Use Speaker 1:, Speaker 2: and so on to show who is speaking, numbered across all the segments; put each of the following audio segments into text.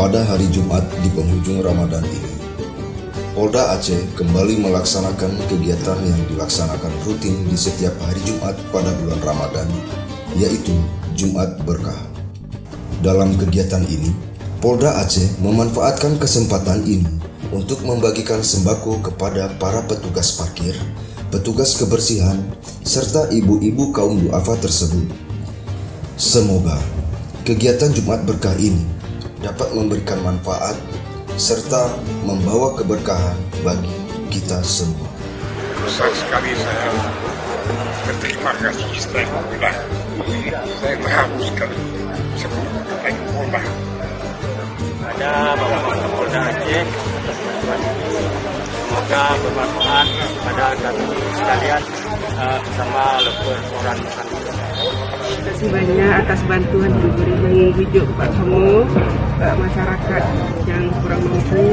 Speaker 1: Pada hari Jumat di penghujung Ramadan ini, Polda Aceh kembali melaksanakan kegiatan yang dilaksanakan rutin di setiap hari Jumat pada bulan Ramadan, yaitu Jumat Berkah. Dalam kegiatan ini, Polda Aceh memanfaatkan kesempatan ini untuk membagikan sembako kepada para petugas parkir, petugas kebersihan, serta ibu-ibu kaum duafa tersebut. Semoga kegiatan Jumat Berkah ini dapat memberikan manfaat serta membawa keberkahan bagi kita semua.
Speaker 2: Besar sekali saya berterima kasih istimewa. Saya mengharapkan sebuah kebaikan.
Speaker 3: Ada Bapak Kapolda Aceh, semoga bermanfaat pada kami sekalian bersama lepas orang Nusantara.
Speaker 4: Terima kasih banyak atas bantuan yang diberi menghijau kepada semua masyarakat yang kurang mampu.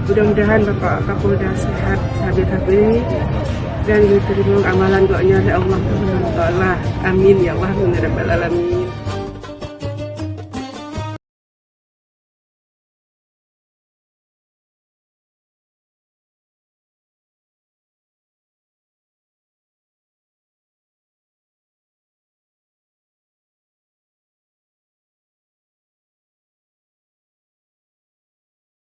Speaker 4: Mudah-mudahan Bapak Kapolda sehat habis-habis dan diterima amalan doanya oleh Allah Subhanahu wa taala. Amin ya Allah, ya rabbal alamin.